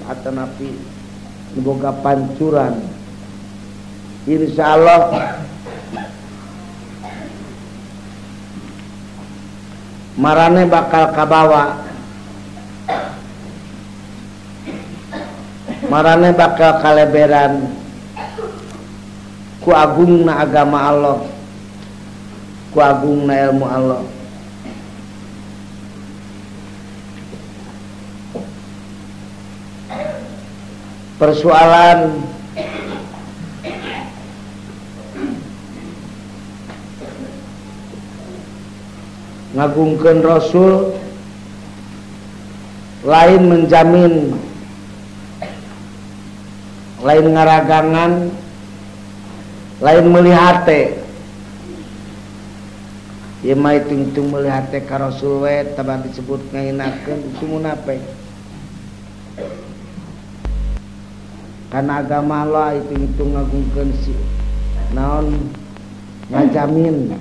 atanapi boga pancuran. Insyaallah marane bakal kabawa, marane bakal kaleberan ku agungna agama Allah, ku agungna ilmu Allah. Persoalan ngagungkeun Rasul lain menjamin, lain ngaragangan, lain melihat ieu mah hitung melihat ka Rasul we tabah disebut ngainakeun itu munafik. Karena agama Allah itu ngagungkeun si naon ngajamin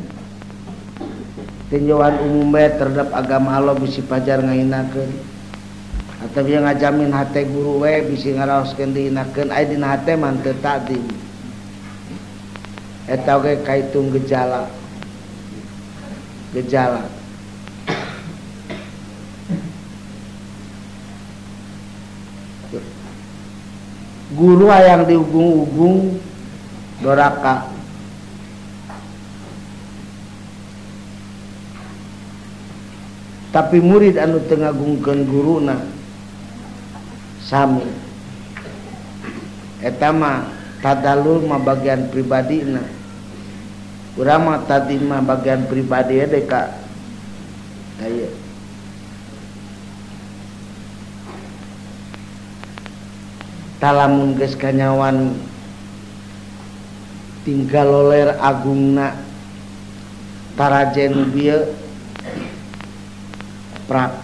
tinjauan umumnya terhadap agama Allah bisi pajar ngainakeun atau yang ngajamin hate guru we bisi ngaraoskeun diinakeun aya dina hate man teu takdim eta oge kaitung gejala guru yang diugung-ugung doraka tapi murid anu teu ngagungkeun guruna sami eta mah tadalul mah bagian pribadina, urang mah tadi mah bagian pribadi ya deka aya talamun geus kanyawan tinggal loler agungna tarajen bieu prak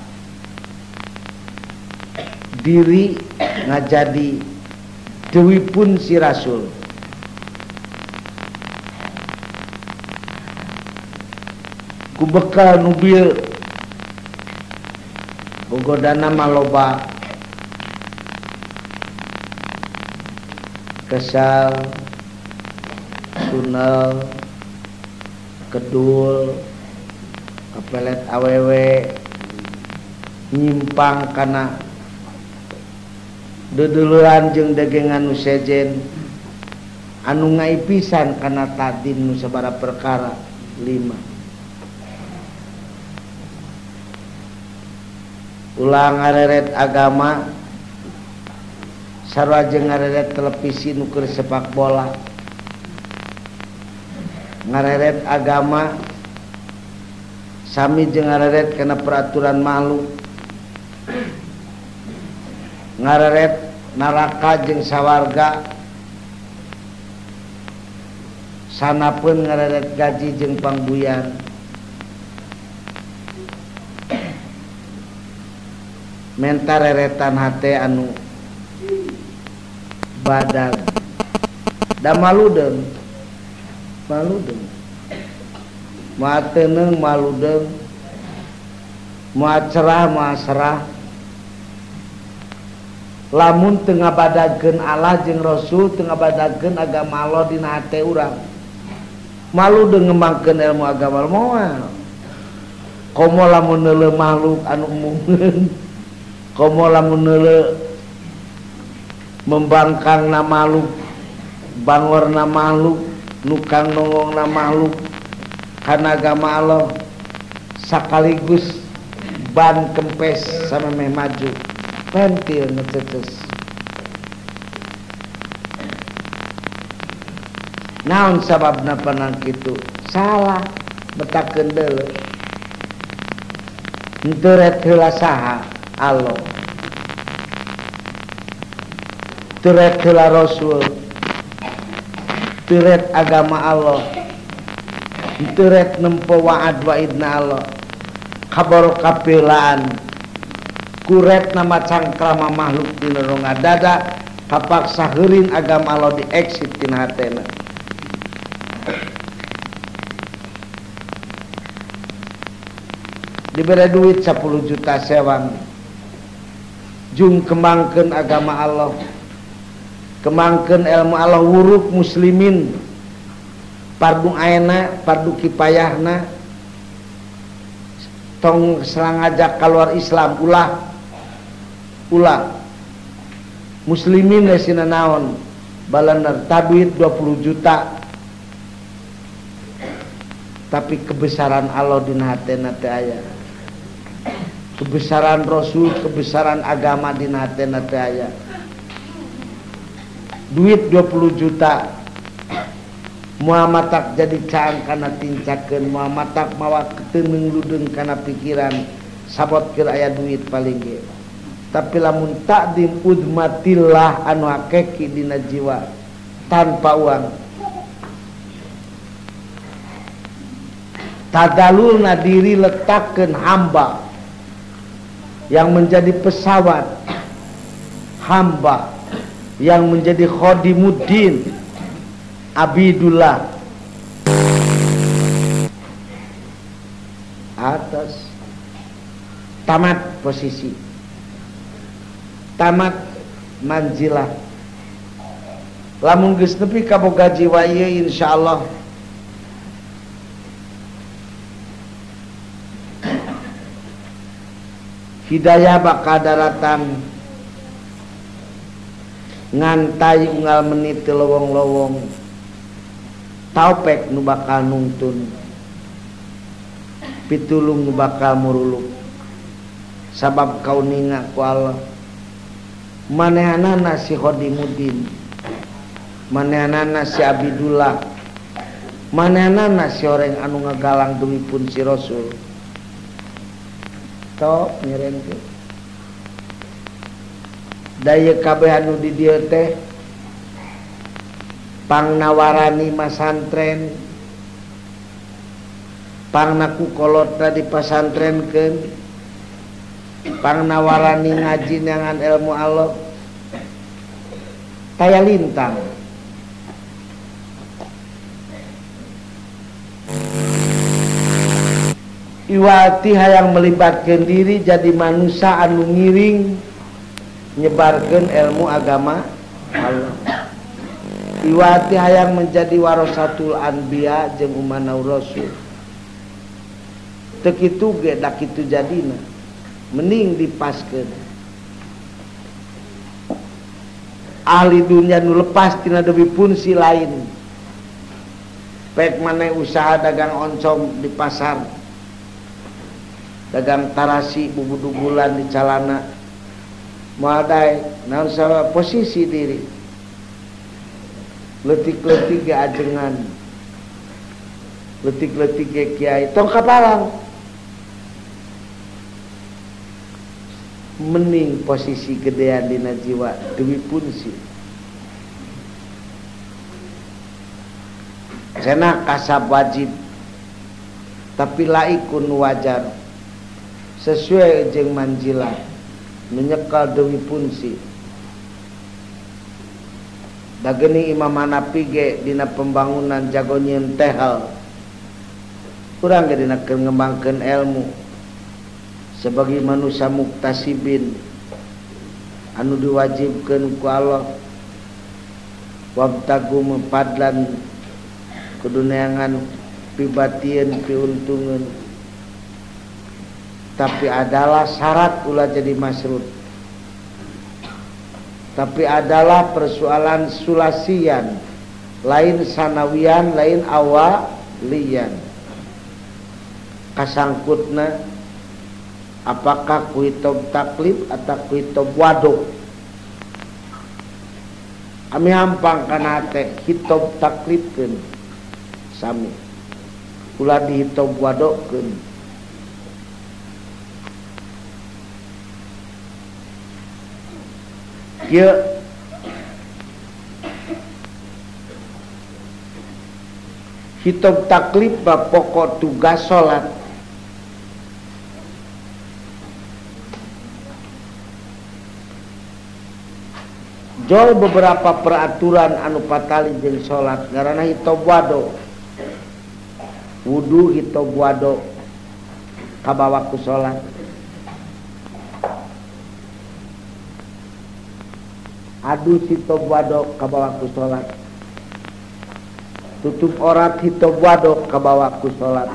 diri ngajadi dewi pun si Rasul ku bekal nu bieu bogodana maloba kesal sunel kedul kepelet awewe nyimpang kana deduluran jeung dagengan nu sejen anu ngai pisan kana takdim nu sabara perkara 5 ulang ngareret agama sarua jeung ngareret televisi nu keur sepak bola, ngareret agama sami jeung ngareret kana peraturan makhluk, ngareret neraka jeung sawarga, sanapeun ngareret gaji jeung pangbuyan. Menta reretan hate anu badag da maludeung moal teuneung maludeung moal cerah moal serah lamun teu ngabadagkeun Allah jeung Rasul, teu ngabadagkeun agama Allah dina hate urang maludeung ngembangkeun ilmu agama moal komo lamun neuleuh makhluk anu mungkeun, komo lamun neuleuh membangkang na makhluk, bangor na makhluk, nukang nongong na makhluk karena agama Allah sakaligus ban kempes sama meh maju pentil ngececes naon sababna panang kitu salah betakeun deuleu henteu ret heula saha Allah teret heula Rasul, teret agama Allah, teret nempo wa'ad wa'idna Allah, kabar kapelaan, kuret nama cangkrama makhluk dina ronga dada, kapaksa heureun agama Allah di exit tina hatena. Diberi duit 10 juta sewang, jung kembangkeun agama Allah, kembangkeun ilmu Allah, wuruk muslimin fardu aina fardu kifayahna tong serang ngajak keluar Islam ulah muslimin lesina naon balander tabit 20 juta tapi kebesaran Allah dina hatena teu aya, kebesaran Rasul, kebesaran agama dina hatena teu aya. Duit 20 juta muamatak jadi caang kana tincakeun, muamatak mawa keteuneng ludeung kana pikiran sabot keur aya duit paling ge. Tapi lamun takdim udmatillah anu hakiki dina jiwa tanpa uang, tadalulna diri letakkan hamba yang menjadi pesawat, hamba yang menjadi khodimuddin, abidullah atas tamat posisi, tamat manzilah. Lamun geus nepi ka boga jiwa ieu insyaallah hidayah bakal daratan ngantai unggal menit teu lowong-lowong, taufik nu bakal nungtun, pitulung nu bakal muruluk sabab kauninga ku Allah. Manehanana si khodimuddin, manehanana si abidullah, manehanana si orang anu ngagalang demi pun si Rasul. Tok nyerengkeun daya kabeh anu di dieu teh pangnawarani masantren, pangnaku kolotna di pasantrenkeun, pangnawarani ngaji neangan ilmu Allah taya lintang. Iwati hayang melibatkan diri jadi manusia anu ngiring nyebarkan ilmu agama Allah. Iwati hayang menjadi warasatul anbiya jeung umanau rasul. Teu kitu ge da kitu jadina, mending dipaskeun. Ahli dunia nu lepas tina deui fungsi lain. Pek maneh usaha dagang oncom di pasar, dagang tarasi bubudugulan di calana, moal naon saha posisi diri, leutik-leutik ge ajengan, leutik-leutik ge kiai tong kapalang, mending posisi gedean dina jiwa deui fungsi. Cenah kasab wajib tapi laikun wajar sesuai jeung manjilah menyekal deui fungsi. Da geuning Imam Hanafi ge dina pembangunan jago nyieun tehal, urang ge dina keur ngembangkeun ilmu sebagai manusia muktasibin anu diwajibkeun ku Allah. Wabtagu mepadlan keduneangan pibatieun piuntungeun, tapi adalah syarat ulah jadi masrut, tapi adalah persoalan sulasian, lain sanawian, lain awalian. Kasangkutna apakah kuitob taklif atau kuitob waduk. Ami hampang kana teh hitob taklifkeun sami, ulah dihitob wadokkeun. Kieu hitob taklif ba pokok tugas salat. Jol beberapa peraturan anu patali jeung salat ngaranna hitob wado. Wudu hitob wado kabawa ku salat. adu hitob wadok kabawa ku salat, tutup orat hitob wadok kabawa ku salat,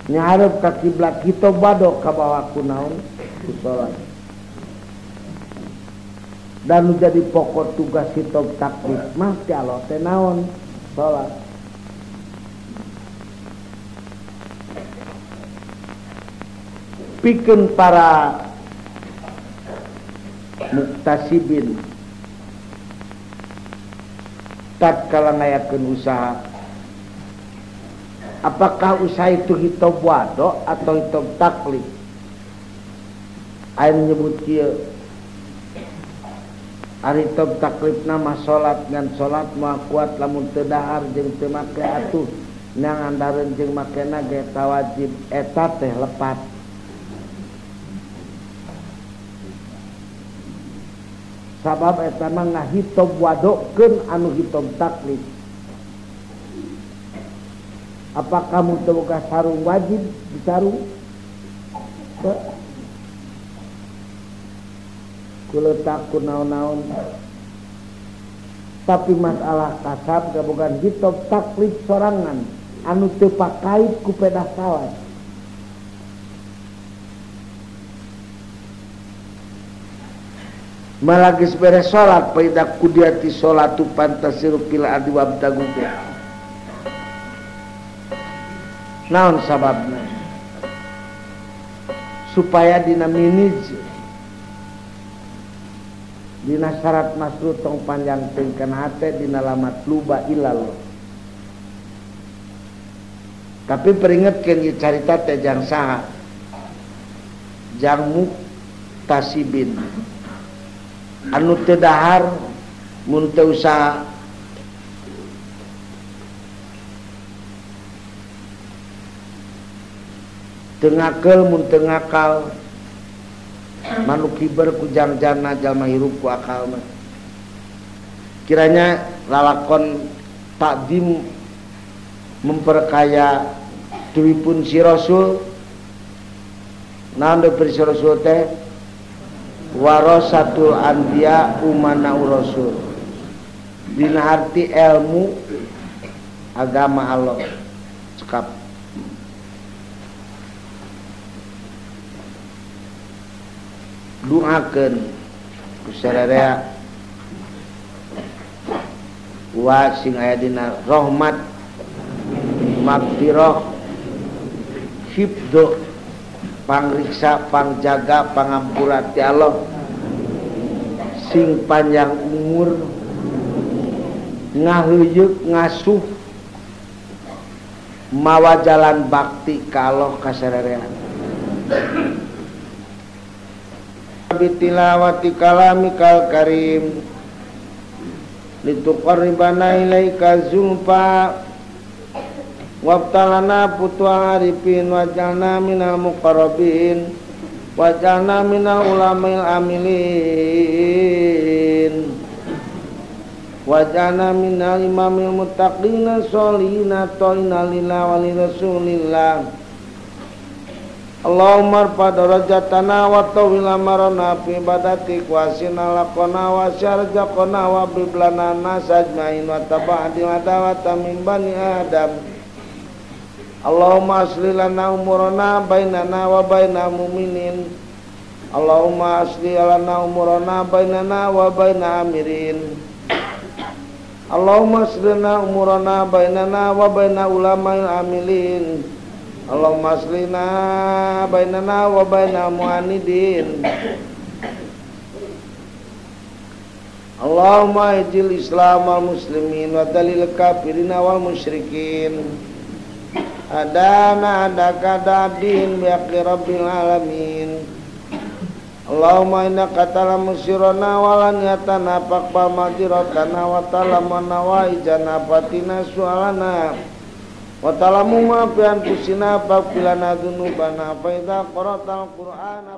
nyaharep ka kiblat hitob wadok kabawa ku naon ku salat. Dan jadi pokok tugas hitob taklif mah ti Allah teh naon salat. Pikeun para muktasibin tatkala ngayakeun usaha, apakah usaha itu hitob wado atau hitob taklif? Aing nyebut kieu ari hitob taklif nama salat ngan salat moal kuat lamun teu dahar jeung teu make atuh nang andareun jeung makena ge tawajib eta teh lepat. Sabab eta mah ngahitob wadokeun anu hitob taklif. Apakah mun teu boga sarung wajib disarung? Kuletak ku naon-naon. Tapi masalah kasab gabogan hitob taklif sorangan anu teu pakait ku pedah salat. Malagi beres salat paidak kudiati salatu pantasiru fil ardi wabtagu. Naon sababna? Supaya dina minij dina syarat masrut tong panjang teukeun hate dina lamat luba ilal. Tapi peringetkeun ieu carita teh jang saha? Jang muktasibin. Anu teu dahar mun teu usaha teu ngakel mun teu ngakal manuk kiber ku jangjana jalma hirup ku akal mah. Kiranya lalakon takdim memperkaya tuwipun si Rasul. Naon deui si Rasul teh? Warasatul anbiya umana rasul. Dina arti ilmu agama Allah. Cekap. Duakeun ku sadaya wa sing aya dina rahmat magfirah hifdz pangriksa pangjaga pangampura ti Allah sing panjang umur ngaheuyeuk ngasuh mawa jalan bakti ka Allah kasarerean bitilawati kalamikal karim lituqarribana ilaika zulfa wabtalana putua arifin wajalna minal muqarrabin wajalna minal ulamil amilin wajalna minal imamil muttaqina sholina to'ina lillah wali rasulillah. Allahumma arfa darajatana wa tawil amarana fi ibadatik wa asina laqana wa syarjaqana wa biblana nasajmain wa taba'adil adawata min bani adam. Allahumma asli lana umurana bainana wa baina mu'minin. Allahumma asli lana umurana bainana wa baina amirin. Allahumma asli lana umurana bainana wa baina ulama'il amilin. Allahumma aslina bainana wa baina mu'anidin. Allahumma ijil islam wal muslimin wa dalil kafirina wal musyrikin. Adana adaka dadin biaqi rabbil alamin. Allahumma innaka ta'lamu sirrana wa lan yatanafaq majiratana wa ta'lamuna wa ijana fatina su'alana wa ta'lamu ma fi anfusina fa qilana dzunubana fa idza qara'tal qur'ana